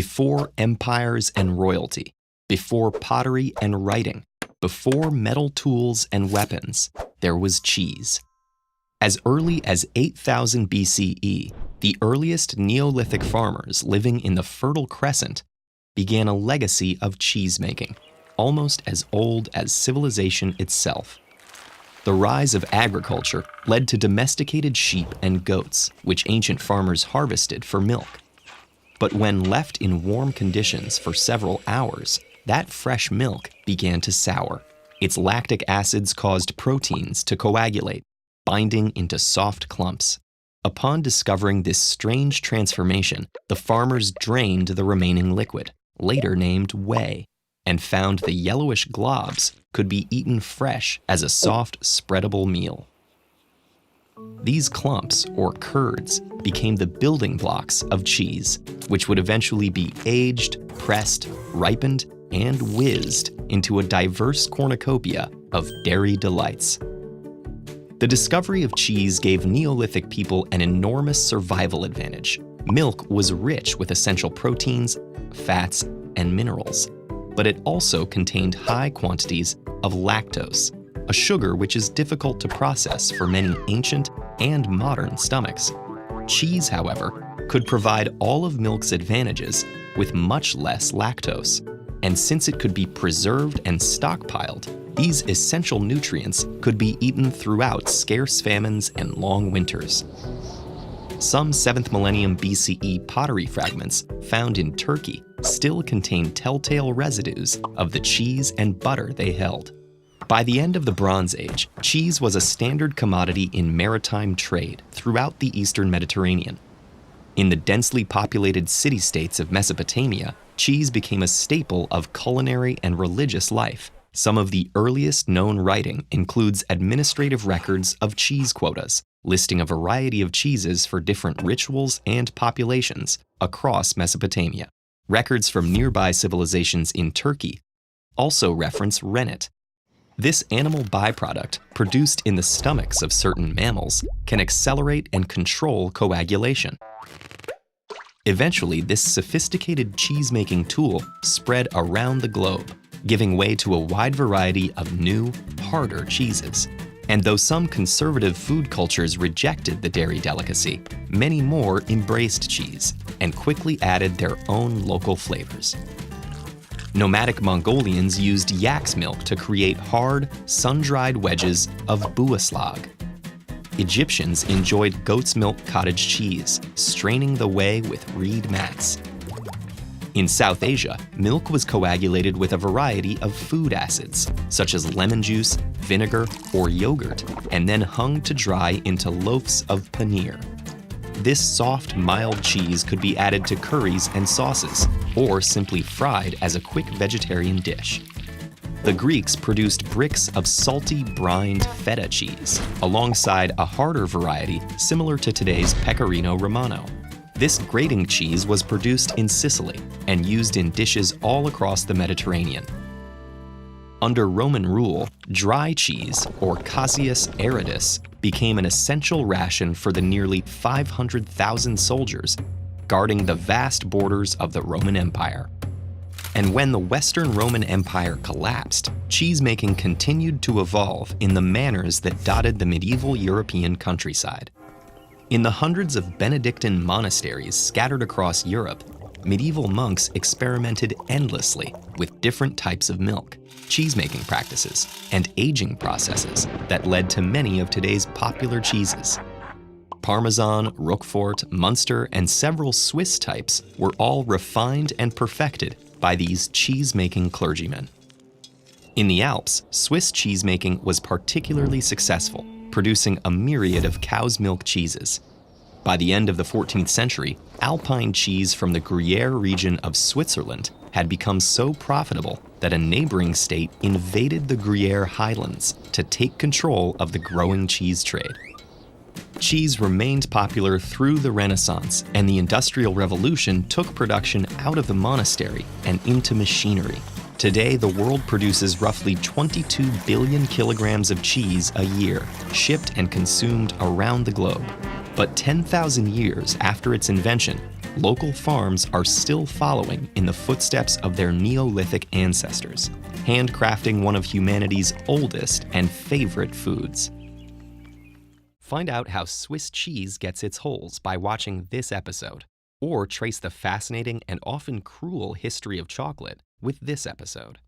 Before empires and royalty, before pottery and writing, before metal tools and weapons, there was cheese. As early as 8000 BCE, the earliest Neolithic farmers living in the Fertile Crescent began a legacy of cheese-making, almost as old as civilization itself. The rise of agriculture led to domesticated sheep and goats, which ancient farmers harvested for milk. But when left in warm conditions for several hours, that fresh milk began to sour. Its lactic acids caused proteins to coagulate, binding into soft clumps. Upon discovering this strange transformation, the farmers drained the remaining liquid, later named whey, and found the yellowish globs could be eaten fresh as a soft, spreadable meal. These clumps, or curds, became the building blocks of cheese, which would eventually be aged, pressed, ripened, and whizzed into a diverse cornucopia of dairy delights. The discovery of cheese gave Neolithic people an enormous survival advantage. Milk was rich with essential proteins, fats, and minerals, but it also contained high quantities of lactose, a sugar which is difficult to process for many ancient and modern stomachs. Cheese, however, could provide all of milk's advantages with much less lactose. And since it could be preserved and stockpiled, these essential nutrients could be eaten throughout scarce famines and long winters. Some 7th millennium BCE pottery fragments found in Turkey still contain telltale residues of the cheese and butter they held. By the end of the Bronze Age, cheese was a standard commodity in maritime trade throughout the Eastern Mediterranean. In the densely populated city-states of Mesopotamia, cheese became a staple of culinary and religious life. Some of the earliest known writing includes administrative records of cheese quotas, listing a variety of cheeses for different rituals and populations across Mesopotamia. Records from nearby civilizations in Turkey also reference rennet. This animal byproduct, produced in the stomachs of certain mammals, can accelerate and control coagulation. Eventually, this sophisticated cheese-making tool spread around the globe, giving way to a wide variety of new, harder cheeses. And though some conservative food cultures rejected the dairy delicacy, many more embraced cheese and quickly added their own local flavors. Nomadic Mongolians used yak's milk to create hard, sun-dried wedges of buaslag. Egyptians enjoyed goat's milk cottage cheese, straining the whey with reed mats. In South Asia, milk was coagulated with a variety of food acids, such as lemon juice, vinegar, or yogurt, and then hung to dry into loaves of paneer. This soft, mild cheese could be added to curries and sauces, or simply fried as a quick vegetarian dish. The Greeks produced bricks of salty, brined feta cheese, alongside a harder variety similar to today's Pecorino Romano. This grating cheese was produced in Sicily and used in dishes all across the Mediterranean. Under Roman rule, dry cheese, or Caseus aridus, became an essential ration for the nearly 500,000 soldiers guarding the vast borders of the Roman Empire. And when the Western Roman Empire collapsed, cheesemaking continued to evolve in the manners that dotted the medieval European countryside. In the hundreds of Benedictine monasteries scattered across Europe, medieval monks experimented endlessly with different types of milk, cheesemaking practices, and aging processes that led to many of today's popular cheeses. Parmesan, Roquefort, Munster, and several Swiss types were all refined and perfected by these cheese-making clergymen. In the Alps, Swiss cheesemaking was particularly successful, producing a myriad of cow's milk cheeses. By the end of the 14th century, Alpine cheese from the Gruyere region of Switzerland had become so profitable that a neighboring state invaded the Gruyere highlands to take control of the growing cheese trade. Cheese remained popular through the Renaissance, and the Industrial Revolution took production out of the monastery and into machinery. Today, the world produces roughly 22 billion kilograms of cheese a year, shipped and consumed around the globe. But 10,000 years after its invention, local farms are still following in the footsteps of their Neolithic ancestors, handcrafting one of humanity's oldest and favorite foods. Find out how Swiss cheese gets its holes by watching this episode, or trace the fascinating and often cruel history of chocolate with this episode.